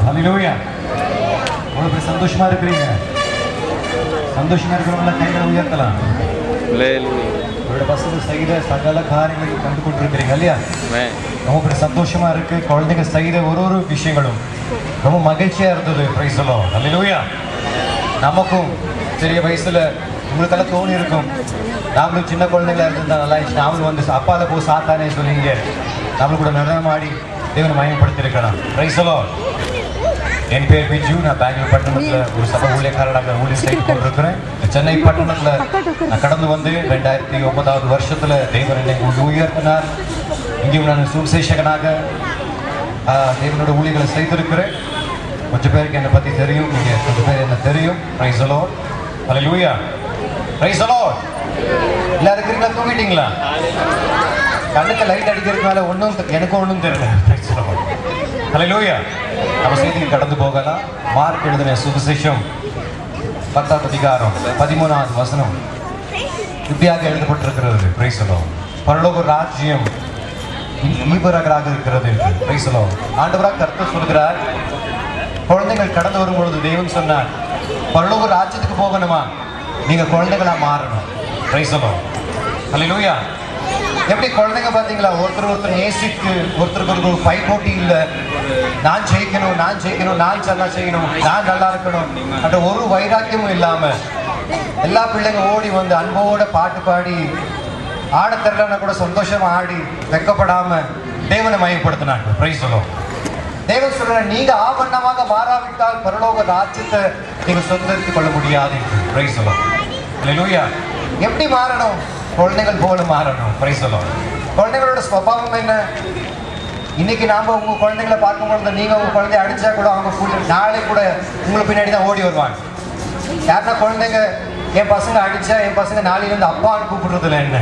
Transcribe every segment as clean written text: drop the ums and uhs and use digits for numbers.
ஹல்லேலூயா. உங்களுக்கு சந்தோஷமா இருக்கிறீங்க? சந்தோஷமா இருக்கிறவங்கள கைகளை உயர்த்தலாம். உங்களோட பசங்க செய்கிற சகல காரியங்களையும் கண்டு கொண்டிருக்கிறீங்க இல்லையா? ரொம்ப சந்தோஷமா இருக்கு. குழந்தைங்க செய்கிற ஒரு விஷயங்களும் ரொம்ப மகிழ்ச்சியா இருந்தது. Praise the lord. ஹல்லேலூயா. நமக்கும் சிறிய வயசுல உங்களுக்கெல்லாம் தோணி இருக்கும், நாமளும் சின்ன குழந்தைங்களா இருந்தா நல்லா இருந்துச்சு, நாமளும் வந்து அப்பால போ சாத்தானே சொல்லிங்க நம்மளும் கூட நடனமாடி தேவனை மயப்படுத்திருக்கலாம். Price the Lord. என் பேர் பிஜு. நான் பெங்களூர் பட்டணத்தில் ஒரு சபை ஊழியக்காரராக ஊழியம் செய்து கொண்டிருக்கிறேன். சென்னை பட்டணத்தில் நான் கடந்து வந்து 2009 வருஷத்தில் தேவன் என்னை உயர்த்தினார். இங்கேயும் நான் சுவிசேஷகனாக தேவனோட ஊழியர்களை செய்திருக்கிறேன். கொஞ்சம் பேருக்கு என்னை பற்றி தெரியும், நீங்கள் கொஞ்சம் பேர் என்ன தெரியும். Praise the lord. Hallelujah. Praise the lord. எல்லாரும் இருக்கிறீங்களா? தூங்கிட்டீங்களா? கண்ணுக்கு லைட் அடிக்கிறதுனால எனக்கும் ஒன்றும் தெரியல. Praise the lord. ஹல்லேலூயா. நம்ம செய்திக்கு கடந்து போகலாம். மார்க் எழுதின சுவிசேஷம் 10ஆம் அதிகாரம் 13ஆவது வசனம் இப்படியாக எழுதப்பட்டிருக்கிறது. Price the Lord. பரலோக ராஜ்யம் ஈவராக இருக்கிறது. Price the Lord. ஆண்டவராக கர்த்தர் சொல்கிறார், குழந்தைகள் கடந்து வரும் பொழுது தேவன் சொன்னார், பரலோக ராஜ்யத்துக்கு போகணுமா நீங்க குழந்தைகளா மாறணும். Praise the lord. ஹல்லேலூயா. எப்படி குழந்தைங்க பார்த்தீங்களா, ஒருத்தர் நேசிக்கு ஒருத்தருக்கு ஒரு ஃபைட் போட்டி இல்லை. நான் ஜெயிக்கணும், நான் நல்லா செய்யணும், நான் நல்லா இருக்கணும் அன்ற ஒரு வைராக்கியமும் இல்லாம எல்லா பிள்ளைங்க ஓடி வந்து அன்போட பாட்டு பாடி ஆட தெரியலன்னா கூட சந்தோஷமா ஆடி வெக்கப்படாம தேவனை மயப்படுத்தினாங்க. Price the Lord. தேவன் சொல்ற, நீங்க ஆவண்ணமாக மாறாவிட்டால் பரலோக ராஜ்யத்தை நீங்க சொந்தரித்துக் கொள்ள முடியாது. Praise the lord. ஹல்லேலூயா. எப்படி மாறணும்? குழந்தைகள் போல மாறணும். Praise the lord. குழந்தைகளோட சுபாவம் என்ன? இன்னைக்கு நாம உங்க குழந்தைகளை பார்க்கும்போது நீங்க உங்க குழந்தைய அடிச்சா கூட அவங்க நாளை கூட உங்களுக்கு பின்னாடி தான் ஓடி வருவாங்க. யாருன்னா குழந்தைங்க என் பசங்க அடிச்சா என் பசங்க நாளையிலேருந்து அப்பான்னு கூப்பிடுறதுல என்ன,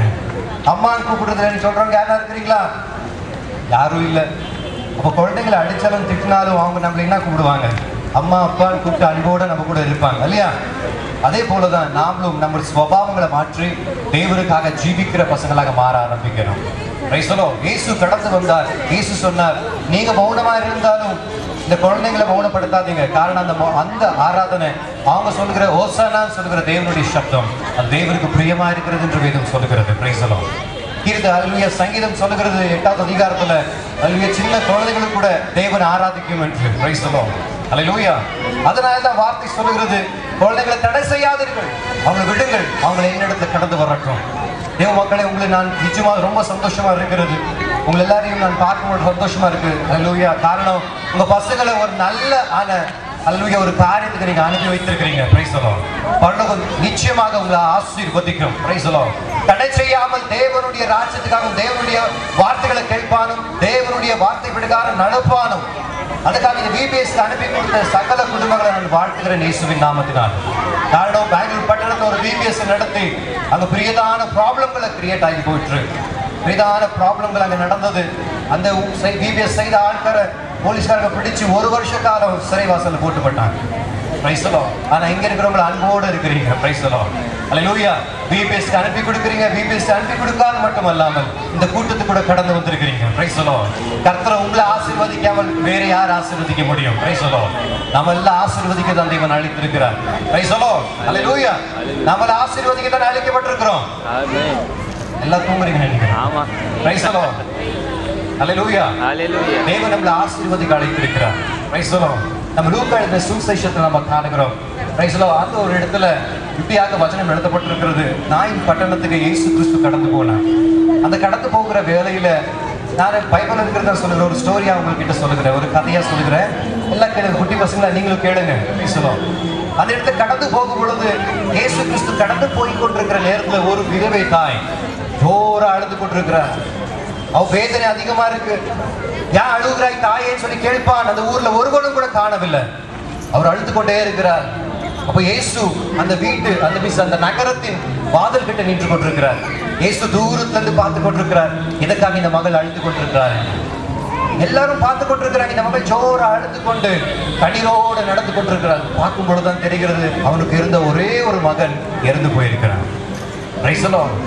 அம்மான்னு கூப்பிடுறதுலன்னு சொல்றவங்க யாரா இருக்கிறீங்களா? யாரும் இல்லை. அப்போ குழந்தைங்களை அடிச்சாலும் திட்டினாலும் அவங்க நம்மள என்ன கூப்பிடுவாங்க? அம்மா அப்பான்னு கூப்பிட்டு அன்போடு நம்ம கூட இருப்பாங்க இல்லையா? அதே போலதான் நாமளும் நம்ம சுபாவங்களை மாற்றி தேவனுக்காக ஜீவிக்கிற பசங்களாக மாற ஆரம்பிக்கணும். Price the Lord. இயேசு கடந்து வந்தார். இயேசு சொன்னார், நீங்க மௌனமா இருந்தாலும் இந்த குழந்தைங்களை மௌனப்படுத்தாதீங்க. காரணம் அந்த ஆராதனை அவங்க சொல்லுகிற ஓசானான்னு சொல்லுகிற தேவனுடைய சப்தம் அது தேவனுக்கு பிரியமா இருக்கிறது என்று வேதம் சொல்லுகிறது. Praise the lord. ஹல்லேலூயா. சங்கீதம் சொல்லுகிறது 8ஆவது அதிகாரத்துல, ஹல்லேலூயா, சின்ன குழந்தைகளுக்கு கூட தேவனை ஆராதிக்கும் என்று. Praise the lord. ஹல்லேலூயா. அதனாலதான் வார்த்தை சொல்லுகிறது, குழந்தைகளை தடை செய்யாதீர்கள், அவங்களை விடுங்கள், அவங்களை என்னிடத்துல கடந்து வரட்டும். தேவ மக்களை, உங்களை நான் நிச்சயமாக ரொம்ப சந்தோஷமா இருக்கிறது. உங்களை எல்லாரையும் நான் பார்க்கும்போது சந்தோஷமா இருக்கு. ஹல்லேலூயா. காரணம், உங்க பசங்களை ஒரு நல்ல ஹல்லேலூயா ஒரு காரியத்துக்கு நீங்க அனுப்பி வைத்திருக்கிறீங்க. Price the Lord. பரலோகம் நிச்சயமாக உங்களை ஆசீர்வதிக்கும். Price the Lord. தடை செய்யாமல் தேவனுடைய ராஜ்யத்துக்காகவும் தேவனுடைய வார்த்தைகளை கேட்பானும் தேவனுடைய வார்த்தை பிரகாரம் நடப்பானும் அதுக்காக இந்த VBS அனுப்பி கொடுத்த சகல குடும்பங்களை நான் வாழ்த்துகிறேன் இயேசுவின் நாமத்தினால். காரணம், பெங்களூர் பட்டணத்தில் ஒரு VBS நடத்தி அங்க பிரியதான ப்ராப்ளம்களை கிரியேட் ஆகி போயிட்டு பிரியதான ப்ராப்ளங்கள் அங்க நடந்தது. அந்த VBS செய்த ஆட்களை போலீஸ்காரங்க பிடிச்சு 1 வருஷ காலம் சிறைவாசல்ல போட்டுப்பட்டாங்க. Price the Lord. ஆனா இங்க இருக்கிறவங்க அன்போடு இருக்கிறீங்க. Price the lord. Hallelujah. VBS அனுப்பி கொடுக்குறீங்க. VBS அனுப்பி கொடுக்காது மட்டும் அல்லாமல் இந்த கூட்டத்துக்கு கூட கடந்து வந்திருக்கிறீங்க. Praise the lord. கர்த்தர் உங்களை ஆசீர்வதிக்காமல் வேற யார் ஆசீர்வதிக்க முடியும்? Praise the lord. நம்ம எல்லாம் ஆசீர்வதிக்க தான் தேவன் அழைத்திருக்கிறார். Praise the lord. ஹல்லேலூயா. நம்மள ஆசீர்வதிக்க தான் அழைக்கப்பட்டிருக்கிறோம். ஆமென். எல்லாம் தூங்குறீங்க நினைக்கிறேன். ஆமா. Praise the lord. Hallelujah. Hallelujah. தேவன் நம்மள ஆசீர்வதிக்க அழைத்திருக்கிறார். Praise the lord. நம்ம லூக்கா எழுதின சுவிசேஷத்தை நம்ம காணுகிறோம். Price the Lord. அந்த ஒரு இடத்துல இப்படியாக வசனம் எழுதப்பட்டிருக்கிறது. நாயின் பட்டணத்துக்கு இயேசு கிறிஸ்து கடந்து போனார். அந்த கடந்து போகிற வேலையில நான் பைபிள் இருக்கிறத சொல்லுகிற ஒரு ஸ்டோரியா உங்ககிட்ட சொல்லுகிறேன், ஒரு கதையா சொல்லுகிறேன். எல்லாம் கேளுங்க, குட்டி பசங்களா நீங்களும் கேளுங்க. Price the Lord. அந்த இடத்துல கடந்து போகும் பொழுது இயேசு கிறிஸ்து கடந்து போய் கொண்டிருக்கிற நேரத்துல ஒரு விதவை தாய் ஜோரா அழுது கொண்டிருக்கிறார். அவ வேதனை அதிகமா இருக்கு. ஏன் அழுகிறாய் தாயேன்னு சொல்லி கேட்பான். அந்த ஊர்ல ஒருவனும் கூட காணவில்லை. அவர் அழுது கொண்டே இருக்கிறார். அப்ப இயேசு அந்த வீட்டு அந்த நகரத்தின் வாதல் கிட்ட நின்று கொண்டிருக்கிறார். இயேசு தூரத்துல இருந்து பார்த்து கொண்டிருக்கிறார். இதற்காக இந்த மகள் அழுது கொண்டிருக்கிறார். எல்லாரும் பார்த்து கொண்டிருக்கிறாங்க. இந்த மகள் ஜோரா அழுது கொண்டு கண்ணீரோடு நடந்து கொண்டிருக்கிறார். பார்க்கும் பொழுதுதான் தெரிகிறது அவனுக்கு இருந்த ஒரே ஒரு மகன் இறந்து போயிருக்கிறான்.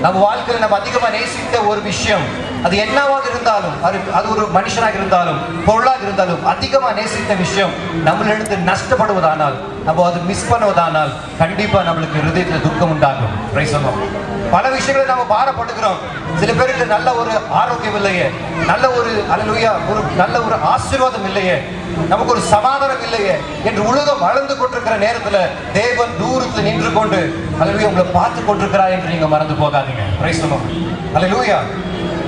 நம்ம வாழ்க்கையில் நம்ம அதிகமா நேசித்த ஒரு விஷயம், அது என்னவாக இருந்தாலும், அது ஒரு மனுஷனாக இருந்தாலும் பொருளாக இருந்தாலும், அதிகமா நேசித்த விஷயம் நம்மளிடத்து நஷ்டப்படுவதானால், நம்ம அது மிஸ் பண்ணுவதானால் கண்டிப்பா நம்மளுக்கு ஹிருதயத்தில் துக்கம் உண்டாகும். பல விஷயங்களை நம்ம பாரப்படுகிறோம். சில பேருக்கு நல்ல ஒரு ஆரோக்கியம் இல்லையே, நல்ல ஒரு அல்லேலூயா ஒரு நல்ல ஒரு ஆசீர்வாதம் இல்லையே, நமக்கு ஒரு சமாதானம் இல்லையே என்று உலகம் வளர்ந்து கொண்டிருக்கிற நேரத்துல தேவன் தூரத்தில் நின்று கொண்டு அல்லேலூயா உங்களை பார்த்து கொண்டிருக்கிறார் என்று நீங்க மறந்து போகாதீங்க. Praise the lord. அல்லேலூயா.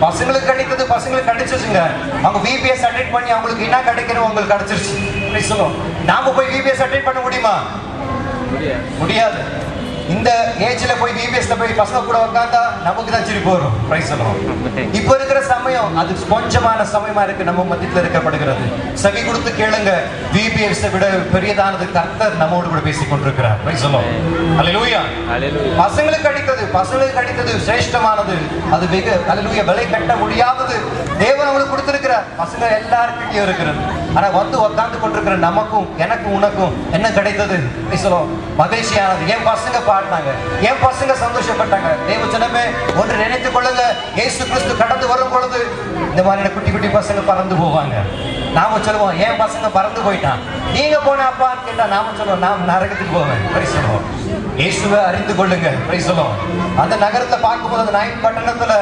பசங்களுக்கு கிடைத்தது பசங்களுக்கு கிடைச்சிருச்சுங்க. அவங்க விபிஎஸ் அட்டெண்ட் பண்ணி அவங்களுக்கு என்ன கிடைக்கணும் உங்களுக்கு கிடைச்சிருச்சு. Price the Lord. நாம போய் விபிஎஸ் அட்டெண்ட் பண்ண முடியுமா? முடியாது. இந்த ஏஜ்ல போய் விபிஎஸ்ல போய் பசங்க கூட உட்கார்ந்தா நமக்கு தான் சிரிப்பு வரும். Price the Lord. இப்போ இருக்கிற சமயம் அது கொஞ்சமான சமயமா இருக்கு நம்ம மத்தியில் இருக்கப்படுகிறது. செவி கொடுத்து கேளுங்க. விபிஎஸ் விட பெரியதானது கர்த்தர் நம்மோடு கூட பேசிக் கொண்டிருக்கிறார். Praise the lord. ஹalleluya. பசங்களுக்கு கிடைத்தது சிரேஷ்டமானது. அது வெகு ஹalleluya விலை கட்ட முடியாதது தேவன் அவங்களுக்கு கொடுத்திருக்கிறார். பசங்க எல்லார்கிட்டயும் இருக்கிறது. ஆனா வந்து உட்கார்ந்து கொண்டிருக்கிற நமக்கும் எனக்கும் உனக்கும் என்ன கிடைத்தது? Price the Lord. மகிழ்ச்சியானது. என் பசங்க பாடினாங்க, என் பசங்க சந்தோஷப்பட்டாங்க. தேவ ஜனமே ஒன்று நினைத்துக் கொள்ளுங்க, இயேசு கிறிஸ்து கடந்து வரும் பொழுது இந்த மாதிரியான குட்டி குட்டி பசங்க பறந்து போவாங்க. நாம சொல்லுவோம் என் பசங்க பறந்து போயிட்டான், நீங்க போன அப்பான்னு கேட்டா நாம சொல்லுவோம் நான் நரகத்துக்கு போவேன். Price the Lord. இயேசுவை அறிந்து கொள்ளுங்க. Price the Lord. அந்த நகரத்தை பார்க்கும்போது அந்த நாயின் பட்டணத்துல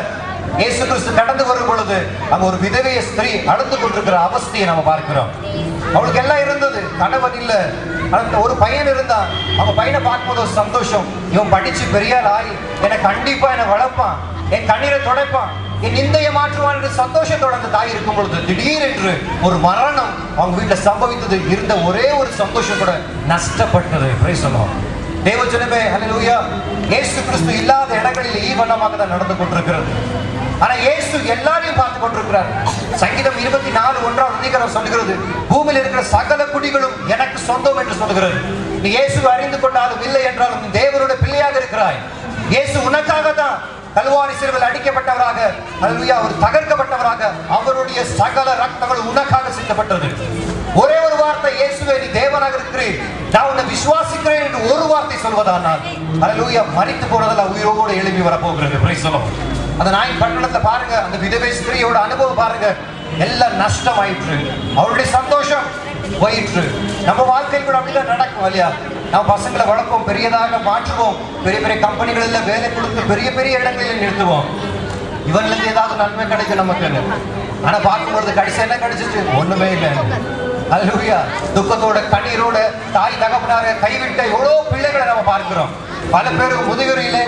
இயேசு கிறிஸ்து கடந்து வரும் பொழுது அங்க ஒரு விதவை ஸ்திரீ அழுது கொண்டிருக்கிற அவஸ்தையை நம்ம பார்க்கிறோம். அவளுக்கு எல்லாம் இருந்தது, கணவன் இல்ல, அந்த ஒரு பையன் இருந்தான். அவங்க பையனை பார்க்கும்போது ஒரு சந்தோஷம், இவன் படிச்சு பெரிய ஆகி என்னை கண்டிப்பா என்னை வளர்ப்பான், என் கண்ணீரை துடைப்பான், என் நிந்தையை மாற்றுவான் என்று சந்தோஷத்தோட அந்த தாய் இருக்கும் பொழுது திடீரென்று ஒரு மரணம் அவங்க வீட்டுல சம்பவித்தது. இருந்த ஒரே ஒரு சந்தோஷம் கூட நஷ்டப்பட்டது. Price the Lord. தேவ ஜனமே ஹல்லேலூயா. இயேசு கிறிஸ்து இல்லாத இடங்களில் ஈவனமாக தான் நடந்து கொண்டிருக்கிறது. ஆனா இயேசு எல்லாரையும் பார்த்து கொண்டிருக்கிறார். சங்கீதம் 24:1 சொல்லுகிறது, பூமியில் இருக்கிற சகல குடிகளும் எனக்கு சொந்தம் என்று சொல்லுகிறது. நீ இயேசு அறிந்து கொண்டாலும் இல்லை என்றாலும் தேவனுடைய பிள்ளையாக இருக்கிறாய். இயேசு உனக்காக தான் கல்வாரி சிலுவையில் அடிக்கப்பட்டவராக ஹல்லேலூயா அவர் தகர்க்கப்பட்டவராக அவருடைய சகல ரத்தங்கள் உனக்காக சிந்தப்பட்டது. ஒரே ஒரு வார்த்தை, இயேசுவே நீ தேவனாக இருக்கிறீர், நான் உன்னை விசுவாசிக்கிறேன் என்று ஒரு வார்த்தை சொல்வதானால் ஹல்லேலூயா மரித்து போனதெல்லாம் உயிரோடு எழுப்பி வரப்போகிறது. Price the Lord. அந்த நாயின் பட்டணத்தை பாருங்க, அந்த விதவை ஸ்திரீயோட அனுபவம் பாருங்க, எல்லாம் நஷ்டமாயிற்று, அவருடைய சந்தோஷம் போயிற்று. நம்ம வாழ்க்கையில் கூட அப்படிதான் நடக்கும் இல்லையா? நம்ம பசங்களை வளர்ப்போம், பெரியதாக மாற்றுவோம், பெரிய பெரிய கம்பெனிகளில் வேலை கொடுத்து பெரிய பெரிய இடங்களில் நிறுத்துவோம். இவன்ல இருந்து ஏதாவது நன்மை கிடைக்கும் நமக்கு. ஆனா பார்க்கும்போது கடைசி என்ன கிடைச்சிச்சு? ஒண்ணுமே இல்லை. ஹல்லேலூயா. துக்கத்தோட கண்ணீரோட தாய் தகப்பனார கைவிட்ட எவ்வளோ பிள்ளைகளை நம்ம பார்க்கிறோம். பல பேருக்கு முதுகுறியில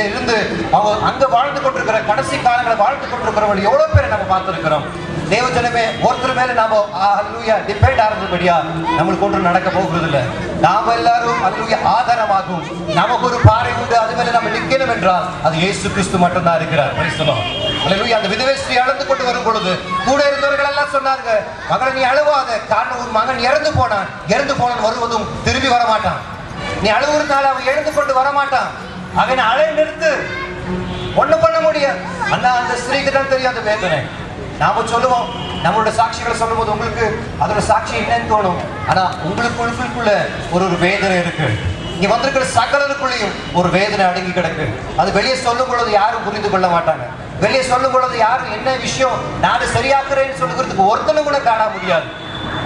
இருந்து அவங்க அங்க வாழ்ந்து கொண்டிருக்கிற கடைசி காலங்களை வாழ்ந்து கொண்டிருக்கிறவர்கள் எவ்வளவு பேரை நம்ம பார்த்திருக்கிறோம். தேவ ஜனமே ஒருத்தர் மேல நாம ஹல்லேலூயா டிபெண்ட் ஆகிறதுபடியா நம்மளுக்கு ஒன்றும் நடக்க போகிறது இல்லை. நாம எல்லாரும் ஹல்லேலூயா ஆதாரமாகும். நமக்கு ஒரு பாறை உண்டு, அது மேல நம்ம நிற்கணும் என்றால் அது இயேசு கிறிஸ்து மட்டும்தான் இருக்கிறார். Praise the lord. ஹல்லேலூயா. அந்த விதவை ஸ்திரீ அழுது கொண்டு வரும் பொழுது கூட இருந்தவர்கள் எல்லாம் சொன்னாங்க, மகனை நீ அழுவாத, காரணம் உன் மகன் இறந்து போனான் வருவதும் திரும்பி வரமாட்டான். நீ அழுவுறதுனால அவன் எழுந்து கொண்டு வரமாட்டான். அவன் அழை நிறுத்து, ஒண்ணு பண்ண முடியாது. ஆனா அந்த ஸ்திரீக்கு தான் தெரியாத வேதனை. நாம சொல்லுவோம், நம்மளோட சாட்சிகளை சொல்லும் போது உங்களுக்கு அதோட சாட்சி என்னன்னு தோணும். ஆனா உங்களுக்குள்ள ஒரு வேதனை இருக்கு. இங்க வந்திருக்கிற சகலருக்குள்ளேயும் ஒரு வேதனை அடங்கி கிடக்கு. அது வெளியே சொல்லும் பொழுது யாரும் புரிந்து கொள்ள மாட்டாங்க. வெளியே சொல்லும் பொழுது யாரும் என்ன விஷயம் நான் சரியாக்குறேன்னு சொல்லுகிறதுக்கு ஒருத்தனும் கூட காண முடியாது.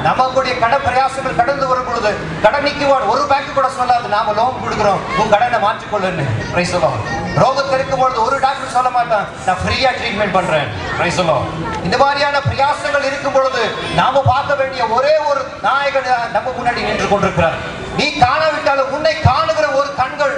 நமக்குடைய கடன் பிரயாசங்கள் கடந்து வரும் பொழுது கடன் நீக்குவான் ஒரு பேங்க் கூட சொல்லாது, நாம லோன் கொடுக்குறோம் உன் கடனை மாற்றிக்கொள்ளுன்னு. Price the Lord. ரோகம் இருக்கும் பொழுது ஒரு டாக்டர் சொல்ல மாட்டான் நான் ஃப்ரீயா ட்ரீட்மெண்ட் பண்றேன். Price the lord. இந்த மாதிரியான பிரயாசங்கள் இருக்கும் பொழுது நாம பார்க்க வேண்டிய ஒரே ஒரு நாயகன் நம்ம முன்னாடி நின்று கொண்டிருக்கிறார். நீ காணாவிட்டாலும் உன்னை காணுகிற ஒரு கண்கள்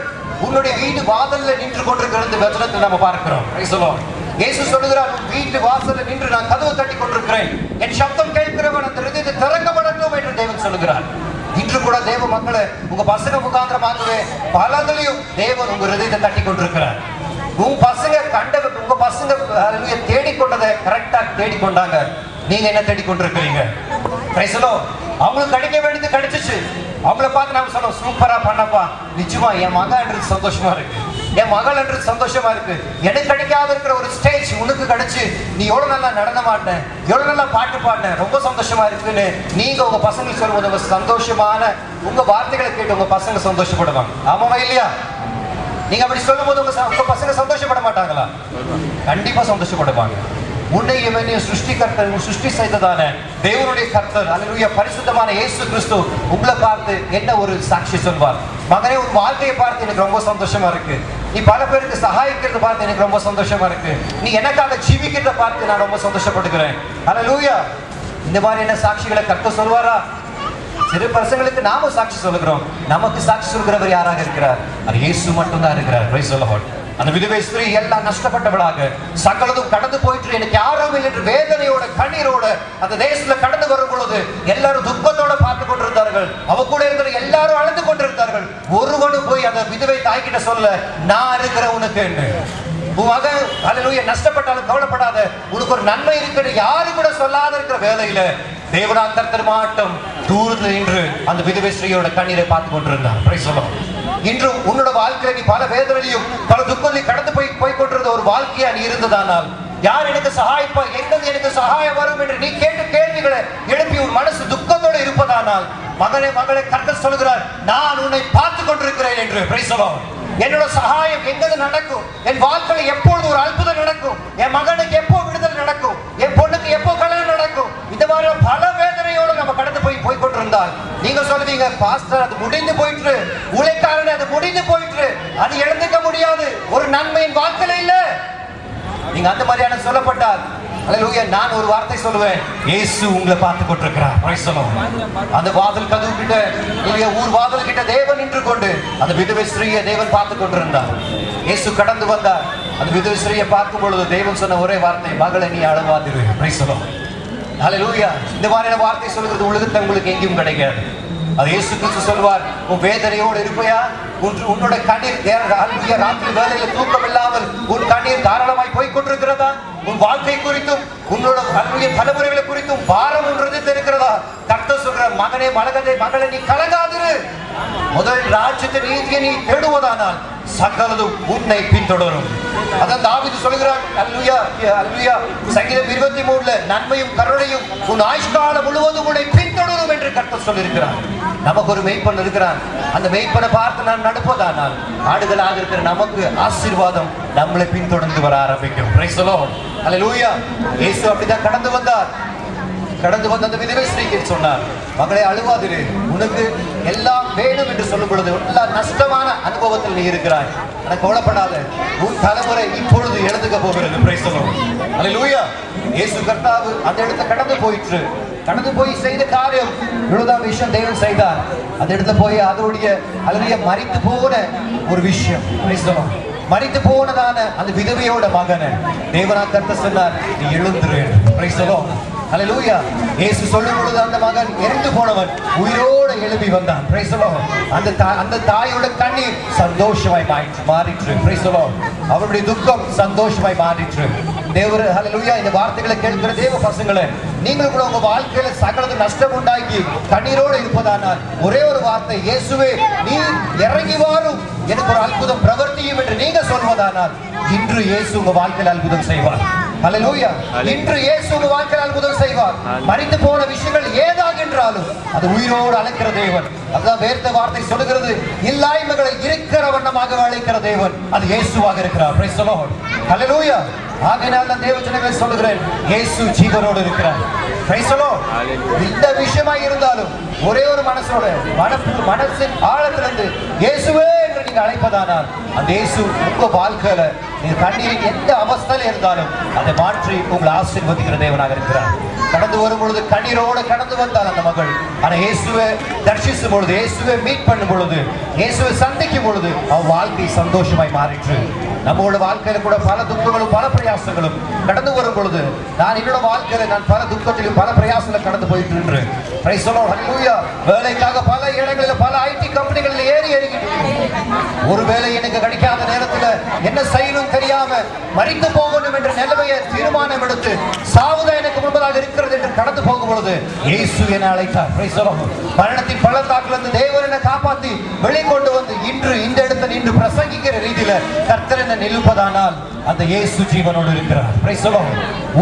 உன்னுடைய வீட்டு வாசல்ல நின்று கொண்டிருக்கிறது வசனத்தில் நம்ம பார்க்கிறோம். Price the Lord. இயேசு சொல்லுகிறார், வீட்டு வாசல்ல நின்று நான் கதவு தட்டி கொண்டிருக்கிறேன், என் சப்தம் கேட்கிறவன் அந்த ஹிருதயத்தை திறக்கப்படட்டும் என்று தேவன் சொல்லுகிறார். இன்று கூட தேவ மக்களை உங்க பசங்க முகாந்திரமாகவே பலதிலையும் தேவன் உங்க ஹிருதயத்தை தட்டி கொண்டிருக்கிறார். உங்க பசங்க தேடிக்கொண்டதை கரெக்டா தேடிக்கொண்டாங்க. நீங்க என்ன தேடிக்கொண்டிருக்கிறீங்க? Price the Lord. அவங்களுக்கு கிடைக்க வேண்டியது கிடைச்சிச்சு. அவங்கள பார்த்து நாம சொல்லுவோம் சூப்பரா பண்ணப்பா, நிச்சயமா என் மகன்றது சந்தோஷமா இருக்கு, என் மகள் என்று சந்தோஷமா இருக்கு. எனக்கு கிடைக்காத இருக்கிற ஒரு ஸ்டேஜ் உனக்கு கிடைச்சு நீ எவ்வளவு நல்லா நடன மாட்டேன், எவ்வளவு நல்லா பாட்டு பாடின, ரொம்ப சந்தோஷமா இருக்குன்னு நீங்க உங்க பசங்களுக்கு சொல்லும்போது உங்க சந்தோஷமான உங்க வார்த்தைகளை கேட்டு உங்க பசங்க சந்தோஷப்படுவாங்க. ஆமாவா இல்லையா? நீங்க அப்படி சொல்லும் போது உங்க பசங்க சந்தோஷப்பட மாட்டாங்களா? கண்டிப்பா சந்தோஷப்படுவாங்க. உன்னை இவனையும் சிருஷ்டிகர்த்தர் சிருஷ்டி செய்ததான தேவனுடைய கர்த்தர் அல்லேலூயா பரிசுத்தமான இயேசு கிறிஸ்து உங்களை பார்த்து என்ன ஒரு சாட்சி சொல்வார்? மகனே, உன் வாழ்க்கையை பார்த்து எனக்கு ரொம்ப சந்தோஷமா இருக்கு. நீ பல பேருக்கு சகாயிக்கிறத பார்த்து எனக்கு ரொம்ப சந்தோஷமா இருக்கு. நீ எனக்காக ஜீவிக்கிறத பார்த்து நான் ரொம்ப சந்தோஷப்படுகிறேன். அல்லேலூயா. இந்த மாதிரி என்ன சாட்சிகளை கர்த்தர் சொல்வாரா? சிறு பசங்களுக்கு நாம சாட்சி சொல்லுகிறோம். நமக்கு சாட்சி சொல்கிறவர் யாராக இருக்கிறார்? அது இயேசு மட்டும்தான் இருக்கிறார். Praise the Lord. அந்த விதவை ஸ்திரீ எல்லாம் நஷ்டப்பட்டவளாக சகலதும் கடந்து போயிட்டு எனக்கு யாரும் இல்லை என்று வேதனையோட கண்ணீரோட அந்த தேசத்துல கடந்து வரும் பொழுது எல்லாரும் துக்கத்தோட பார்த்து கொண்டிருந்தார்கள். அவ கூட இருக்கிற எல்லாரும் அழுது கொண்டிருந்தார்கள். ஒருவனும் போய் அந்த விதவை தாய்கிட்ட சொல்ல, நான் இருக்கிற உனக்கு என்று. உன் மகன் அல்லேலூயா நஷ்டப்பட்டாலும் கவலைப்படாத, உனக்கு ஒரு நன்மை இருக்கிற யாரு கூட சொல்லாத இருக்கிற வேலையில தேவனாம் கர்த்தர் மாட்டம் தூரத்தில் நின்று அந்த விதவை ஸ்திரீயோட கண்ணீரை பார்த்து கொண்டிருந்தார். Price the Lord. இன்றும் உன்னோட வாழ்க்கையில நீ பல வேதனையும் பல துக்கத்தையும் கடந்து போய் கொண்டிருந்த ஒரு வாழ்க்கையா நீ இருந்ததானால், யார் எனக்கு சகாயிப்பா, எங்கிறது எனக்கு சகாயம் வரும் என்று நீ கேட்டு கேள்விகளை எழுப்பி உன் மனசு துக்கத்தோடு இருப்பதானால், மகனே மகளே, கர்த்தர் சொல்கிறார், நான் உன்னை பார்த்து கொண்டிருக்கிறேன் என்று. Praise the Lord. என்னோட சகாயம் எங்கு நடக்கும்? என் வாழ்க்கையில் எப்பொழுது ஒரு அற்புதம் நடக்கும்? என் மகனுக்கு எப்போ விடுதலை நடக்கும்? என் பொண்ணுக்கு எப்போ கல்யாணம் நடக்கும்? இந்த மாதிரி பல வேதனையோடு நம்ம கடந்து போய் கொண்டிருந்தால் நீங்க சொல்லுவீங்க, பாஸ்டர் அது முடிந்து போயிட்டு, உழைக்காரன் அது முடிந்து போயிட்டு, அது எழுந்துக்க முடியாது, ஒரு நன்மையின் வாழ்க்கையில இல்ல. நீங்க அந்த மாதிரியான சொல்லப்பட்டால் அல்லேலூயா, நான் ஒரு வார்த்தை சொல்லுவேன், இயேசு உங்களை பார்த்து கொண்டிருக்கிறார். Praise the Lord. அந்த வாசல் கதவு கிட்ட இல்லையா, ஊர் வாசல் கிட்ட தேவன் நின்று கொண்டு அந்த விதவை ஸ்திரீயை தேவன் பார்த்து கொண்டிருந்தார். இயேசு கடந்து வந்தார். அந்த விதவை ஸ்திரீயை பார்க்கும் பொழுது தேவன் சொன்ன ஒரே வார்த்தை, மகளே நீ அழவாதிரு. Price the lord. அல்லேலூயா. இந்த மாதிரியான வார்த்தை சொல்கிறது உலகத்துல உங்களுக்கு எங்கேயும் கிடைக்காது. அது இயேசு கிறிஸ்து சொல்வார், உன் வேதனையோடு இருப்பையா, உன்னோட கண்ணீர் ராத்திரி வேலையில தூக்கம் இல்லாமல் உன் கண்ணீர் தாராளமாய் போய் கொண்டிருக்கிறதா? உன் வாழ்க்கை குறித்தும் உன்னோட தலைமுறைகளை குறித்தும் பாரம் ஒன்றது இருக்கிறதா? கர்த்தர் சொல்ற, மகனே மகளே நீ கலங்காதிரு. முதல் ராஜ்யத்தை நீதியை நீ தேடுவதானால் சகலதும் உன்னை பின்தொடரும். அதான் தாவீது சொல்கிறார், அல்லேலூயா அல்லேலூயா, சங்கீதம் 23ல நன்மையும் கருணையும் உன் ஆயுஷ்காலம் முழுவதும் உன்னை பின்தொடரும் என்று கர்த்தர் சொல்லியிருக்கிறார். நமக்கு ஒரு மெய்ப்பன் இருக்கிறான். அந்த மெய்ப்பனை பார்த்து நான் நடப்பதானால் ஆடுகளாக இருக்கிற நமக்கு ஆசீர்வாதம் நம்மளை பின்தொடர்ந்து வர ஆரம்பிக்கும். Praise the lord. அல்லேலூயா. இயேசு அப்படிதான் கடந்து வந்தார். கடந்து வந்த அந்த விதவை ஸ்திரீக்கு சொன்னார், மகளே அழுவாதிரு, உனக்கு எல்லாம் வேணும் என்று சொல்லும் பொழுது எல்லா நஷ்டமான அனுபவத்தில் நீ இருக்கிறாய், எனக்கு கவலைப்படாத, உன் தலைமுறை இப்பொழுது எழுந்துக்க போகிறது. Praise the lord. அல்லேலூயா. இயேசு கர்த்தாவு அந்த இடத்தை கடந்து போய் செய்த காரியம் இவ்வளவுதான் விஷயம் தேவன் செய்தார். அந்த இடத்துல போய் அதோடைய அல்லேலூயா மரித்து போன ஒரு விஷயம். Price the Lord. மரித்து போனதான அந்த விதவையோட மகனை தேவனா கர்த்தர் சொன்னார், நீ எழுந்துரு. Praise the lord. அல்லேலூயா. இயேசு சொல்லும் பொழுது அந்த மகன் இறந்து போனவன் உயிரோடு எழுப்பி வந்தான். Price the Lord. அந்த தாயோட கண்ணீர் சந்தோஷமாய் மாறிற்று. Price the Lord. அவருடைய துக்கம் சந்தோஷமாய் மாறிற்று. தேவரே அல்லேலூயா. இந்த வார்த்தைகளை கேட்கிற தேவ பசங்களே, நீங்கள் கூட உங்க வாழ்க்கையில சகலது நஷ்டம் உண்டாக்கி கண்ணீரோடு இருப்பதானால் ஒரே ஒரு வார்த்தை, இயேசுவே நீ இறங்கி வாரும், எனக்கு ஒரு அற்புதம் பிரவர்த்தியும் என்று நீங்க சொல்வதானால் இன்று இயேசு உங்க வாழ்க்கையில் அற்புதம் செய்வார். அல்லேலூயா. இன்று இயேசு உங்க வாழ்க்கையில் அற்புதம் செய்வார். மரித்து போன விஷயங்கள் ஏதாக என்றாலும் அது உயிரோடு அழைக்கிற தேவன். அதுதான் வேர்த்த வார்த்தை சொல்லுகிறது, இல்லாய்மைகளை இருக்கிற வண்ணமாக அழைக்கிற தேவன் அது இயேசுவாக இருக்கிறார். Praise the lord. அல்லேலூயா. ஆகையால் நான் தேவஜனங்களை சொல்லுகிறேன், இயேசு ஜீவனோடு இருக்கிறார். Praise the lord. இந்த விஷயமா இருந்தாலும் ஒரே ஒரு மனசோட மனசின் ஆழத்திலிருந்து இயேசுவே என்று நீங்க அழைப்பதானால் அந்த இயேசு உங்க வாழ்க்கையில நீங்க கண்ணீரின் எந்த அவஸ்தையில இருந்தாலும் அதை மாற்றி உங்களை ஆசீர்வதிக்கிற தேவனாக இருக்கிறார். கடந்து வரும் பொழுது கண்ணீரோடு கடந்து வந்தால் அந்த மகள், ஆனா இயேசுவை தரிசிக்கும் பொழுது, இயேசுவை மீட் பண்ணும் பொழுது, இயேசுவை சந்திக்கும் பொழுது அவன் வாழ்க்கை சந்தோஷமாய் மாறிற்று. நம்மளோட வாழ்க்கையில கூட பல துக்கங்களும் பல பிரயாசங்களும் கடந்து வரும் பொழுது, நான் என்னோட வாழ்க்கையில நான் பல துக்கத்திலும் பல பிரயாசங்களும் கடந்து போயிட்டு இருந்தேன். Praise the lord. ஹல்லேலூயா. வேலைக்காக பல இடங்களில் பல ஐடி கம்பெனிகளில் ஏறிக்கிட்டு ஒருவேளை எனக்கு கிடைக்காத நேரத்தில் என்ன செய்யணும் தெரியாம மரித்து போகணும் என்ற நிலைமையை தீர்மானம் எடுத்து சாவுதான் எனக்கு முன்பதாக இருக்கிறது என்று கடந்து போகும் பொழுது இயேசு என்னை அழைத்தார். Price the Lord. மரணத்தின் பள்ளத்தாக்கிலிருந்து தேவன் என்னை காப்பாற்றி வெளிக்கொண்டு வந்து இன்று இந்த இடத்தை நின்று பிரசங்கிக்கிற ரீதியில கர்த்தர் என்னை நிலுப்பதானால் அந்த இயேசு ஜீவனோடு இருக்கிறார். Praise the Lord.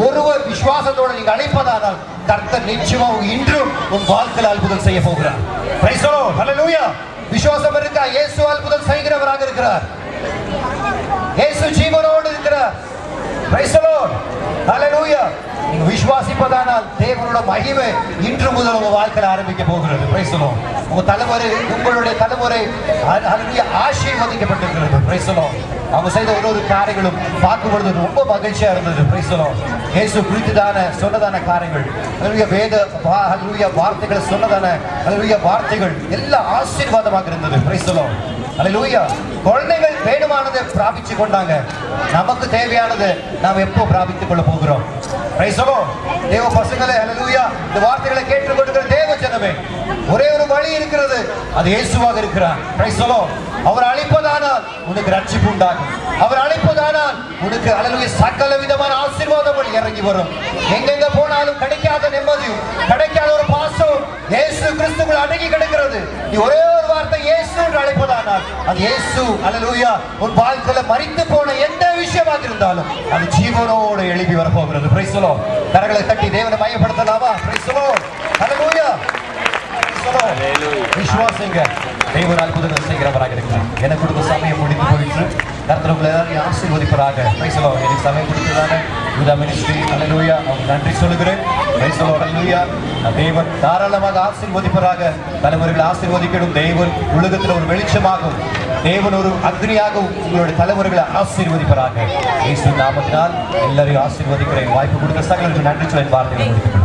ஒருவர் விசுவாசத்தோடு நீங்க அழைப்பதானால் கர்த்தர் நிச்சயமாக இன்றும் உன் வாழ்க்கையில் அற்புதம் செய்ய போகிறார். Praise the lord. ஹல்லேலூயா. விசுவாசம் இருக்கா? இயேசு அற்புதம் செய்கிறவராக இருக்கிறார். இயேசு ஜீவனோடு இருக்கிறார். Praise the Lord. Hallelujah. நீங்க விசுவாசிப்பதானால் தேவனோட மகிமை இன்று முதல் உங்க வாழ்க்கையில ஆரம்பிக்க போகிறது. Praise the Lord. உங்க தலைமுறை, உங்களுடைய தலைமுறை ஆசீர்வதிக்கப்பட்டிருக்கிறது. Praise the Lord. அவங்க செய்த ஒரு காரியங்களும் பார்க்கும் பொழுது ரொம்ப மகிழ்ச்சியா இருந்தது. Praise the Lord. இயேசு குறித்துதான சொன்னதான காரியங்கள், வேத வார்த்தைகள் சொன்னதான வார்த்தைகள் எல்லாம் ஆசீர்வாதமாக இருந்தது. Praise the Lord. Hallelujah. குழந்தைகள் வேணுமானதை பிராபிச்சு கொண்டாங்க. நமக்கு தேவையானது நாம் எப்போ பிராபித்துக் கொள்ள போகிறோம்? Praise the Lord. தேவ பசங்களே, ஹalleluya. இந்த வார்த்தைகளை கேட்டுக்கொண்டிருக்கிற தேவ ஜனமே, ஒரே ஒரு வழி இருக்கிறது, அது இயேசுவாக இருக்கிறார். Praise the Lord. அவர் அழைப்பதானால் உனக்கு ரட்சிப்பு உண்டாகும். அவர் அழைப்பதானால் உனக்கு ஹalleluya சகல விதமான ஆசீர்வாதங்கள் இறங்கி வரும். எங்கெங்க போனாலும் கிடைக்காத நிம்மதியும் கிடைக்காத ஒரு பாசம் இயேசு கிறிஸ்துவுக்குள் அடங்கி கிடக்கிறது. நீ ஒரே ஒரு வார்த்தை இயேசு என்று அழைப்பதானால் அது இயேசு ஹalleluya உன் வாழ்க்கையில மரித்து போன எந்த விஷயமாக இருந்தாலும் அது ஜீவனோடு எழுப்பி வரப்போகிறது. Praise the Lord. கரங்களை தட்டி தேவனை மையப்படுத்தலாமா? Praise the Lord. Hallelujah. விசுவாசிங்க, தேவன் அற்புதங்கள் செய்கிறவராக இருக்கிறார். எனக்கு கொடுத்த சமயம் முடிந்து போயிற்று. கர்த்தர் உங்களை எல்லாரையும் ஆசீர்வதிப்பதாக. Praise the Lord. எனக்கு சமயம் கொடுத்ததான யூதா மினிஸ்ட்ரி ஹalleluya அவங்க நன்றி சொல்லுகிறேன். Praise the Lord. ஹalleluya. தேவன் தாராளமாக ஆசீர்வதிப்பதாக. தலைமுறைகளை ஆசீர்வதிக்கணும். தேவன் உலகத்தில் ஒரு வெளிச்சமாகும், தேவன் ஒரு அக்னியாகவும் உங்களுடைய தலைமுறைகளை ஆசீர்வதிப்பதாக. இயேசு நாமத்தினால் எல்லாரையும் ஆசீர்வதிக்கிறேன். வாய்ப்பு கொடுத்த சகலருக்கு நன்றி சொல்ல வார்த்தைகளை முடிக்கிறேன்.